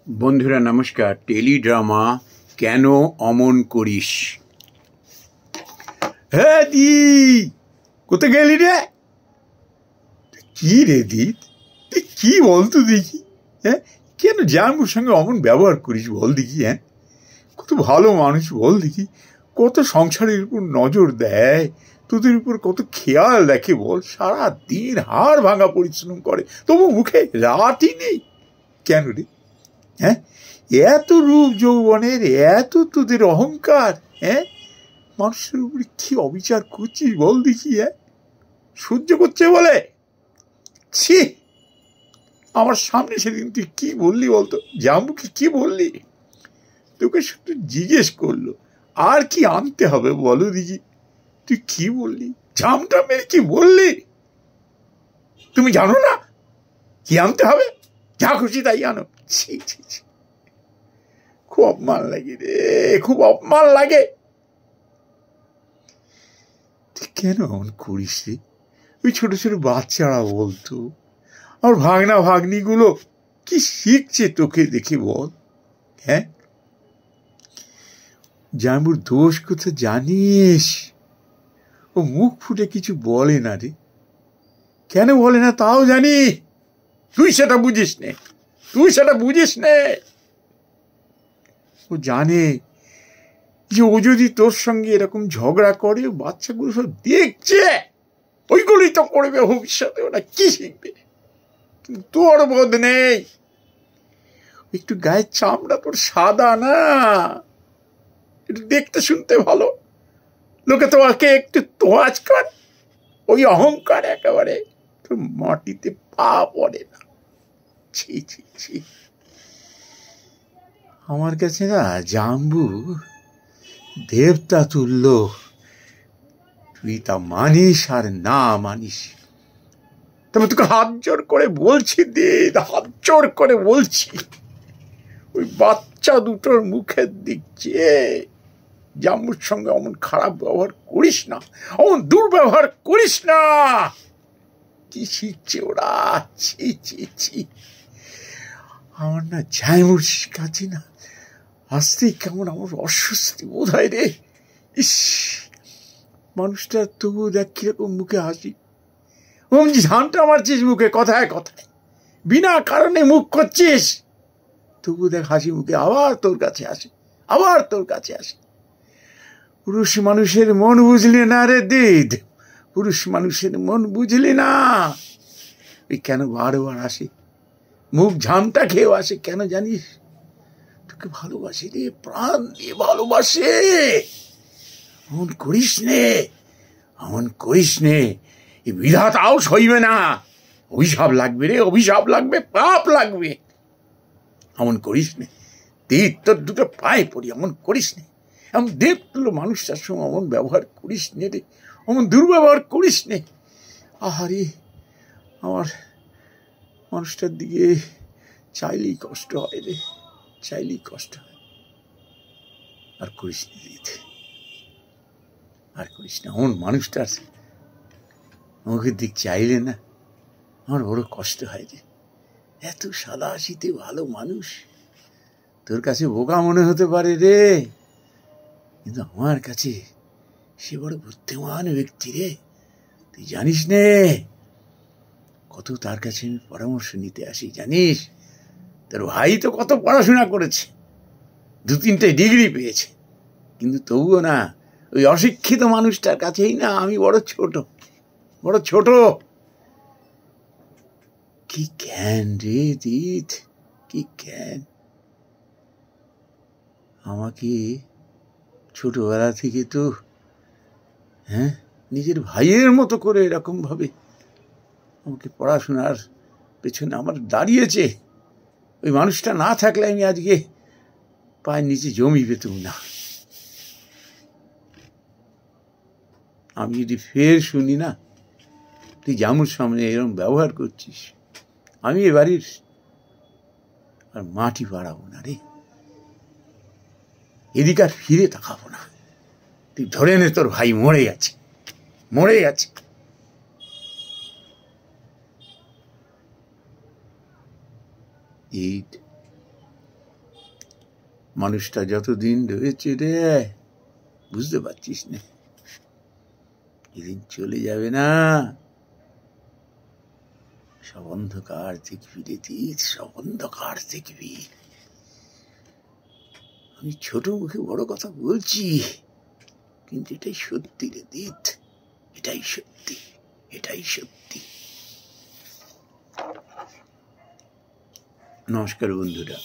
বন্ধুরা নমস্কার। টেলিড্রামা কেন অমন করিস। হ্যাঁ দি, কোথায় গেলি রে? কি রে দি, তুই কি বলতো দেখি? হ্যাঁ, কেন জামাইবাবুর সঙ্গে অমন ব্যবহার করিস বল দেখি? হ্যাঁ, কত ভালো মানুষ বল দেখি, কত সংসারের উপর নজর দেয়, তোদের উপর কত খেয়াল রাখে বল। সারা দিন হাড় ভাঙা পরিশ্রম করে, তবু মুখে রাতই নেই কেন রে? হ্যাঁ, এত রূপ যৌবনের, এত তোদের অহংকার, হ্যাঁ, মানুষের উপরে কি অবিচার করছিস বল দেখি? হ্যাঁ, সহ্য করছে বলে? ছি, আমার সামনে সেদিন তুই কি বললি বলতো? জাম্বুকে কি বললি? তোকে শুধু জিজ্ঞেস করলো আর কি আনতে হবে বলো দেখি। তুই কি বললি? জামটা মেরে কি বললি? তুমি জানো না কি আনতে হবে? যা খুশি তাই আনো। ছি ছি ছি, খুব অপমান লাগে রে, খুব অপমান লাগে। তুই কেন এমন করিস রে? ওই ছোট ছোট বাচ্চারা বলতো, আর ভাগনা ভাগ্নিগুলো কি শিখছে তোকে দেখে বল? হ্যাঁ, জামাইবাবুর দোষ কোথা জানিস? ও মুখ ফুটে কিছু বলে না রে। কেন বলে না তাও জানি, তুই সেটা বুঝিস নে, তুই সেটা বুঝিস নে। ও জানে যে ও যদি তোর সঙ্গে এরকম ঝগড়া করে, বাচ্চাগুলো সব দেখছে, ওইগুলোই তো করবে ভবিষ্যতে। ওরা কি শিখবে? কিন্তু তোর বোধ নেই। একটু গায়ের চামড়া তোর সাদা না, একটু দেখতে শুনতে ভালো, লোকে তোমাকে একটু তোয়াজ কর, ওই অহংকার একেবারে তোর মাটিতে পা পড়ে না। ছি ছি ছি, আমার কাছে না জাম্বু দেবতা তুল্য। তুই তা মানিস আর না মানিস, তবে তোকে হাত জোর করে বলছি দিদ, হাত জোর করে বলছি, ওই বাচ্চা দুটোর মুখের দিক চেয়ে জাম্বুর সঙ্গে অমন খারাপ ব্যবহার করিস না, অমন দুর্ব্যবহার করিস না। কি শিখছে ওরা? ছি ছি ছি, আমার না জামাইবাবুর কাছে না আসতেই কেমন আমার অস্বস্তি বোধ হয় রে। ইস, মানুষটা তবু দেখ কিরকম মুখে হাসি, ওম ঝানটা মারছিস মুখে কথায় কথায়, বিনা কারণে মুখ করছিস, তবু দেখ হাসি মুখে আবার তোর কাছে আসে, আবার তোর কাছে আসে। পুরুষ মানুষের মন বুঝলি না রে দিদ, পুরুষ মানুষের মন বুঝলি না। ওই কেন বারবার আসে, মুখ ঝামটা খেয়েও আসে কেন জানিস? তোকে ভালোবাসে রে, প্রাণ দিয়ে ভালোবাসে। অমন করিস নে, অমন করিস নে, এই বিধাতাও সইবে না। অভিশাপ লাগবে রে, অভিশাপ লাগবে, পাপ লাগবে। অমন করিস নে দিদ, তোর দুটো পায়ে পড়ি, অমন করিস নে। এমন দেব তুলো মানুষটার সঙ্গে অমন ব্যবহার করিস নে রে, অমন দুর্ব্যবহার করিস নে। আহারে, আমার মানুষটার দিকে চাইলেই কষ্ট হয় রে, চাইলেই কষ্ট হয়। আর করিস নি দিদ, আর করিস না। অমন মানুষটার মুখের দিক চাইলে না আমার বড় কষ্ট হয় রে। এত সাদা শীতে ভালো মানুষ, তোর কাছে বোকা মনে হতে পারে রে, কিন্তু আমার কাছে সে বড় বুদ্ধিমান ব্যক্তি রে। তুই জানিস নে কত তার কাছে আমি পরামর্শ নিতে আসি জানিস? তোর ভাই তো কত পড়াশোনা করেছে, 2-3টে ডিগ্রি পেয়েছে, কিন্তু তবুও না ওই অশিক্ষিত মানুষটার কাছেই না আমি বড় ছোট, বড় ছোট। কি জ্ঞান রে দিদ, কি জ্ঞান! আমাকে ছোটবেলা থেকে তো হ্যাঁ নিজের ভাইয়ের মতো করে এরকম ভাবে আমাকে পড়াশোনার পেছনে আমার দাঁড়িয়েছে। ওই মানুষটা না থাকলে আমি আজকে পায়ের নিচে জমি পেতুম না। আমি যদি ফের শুনি না তুই জামুর সামনে এরকম ব্যবহার করছিস, আমি এ বাড়ির আর মাটি বাড়াবো না রে, এদিকে আর ফিরে তাকাবো না। তুই ধরে নে তোর ভাই মরে গেছে, মরে গেছে। মানুষটা যতদিন রয়েছে রে, বুঝতে পারছিস না, যেদিন চলে যাবে না, সব অন্ধকার দেখবি রে দিত, সব অন্ধকার দেখবি। আমি ছোট মুখে বড় কথা বলছি, কিন্তু এটাই সত্যি রে দিত, এটাই সত্যি, এটাই সত্যি। নমস্কার বন্ধুরা।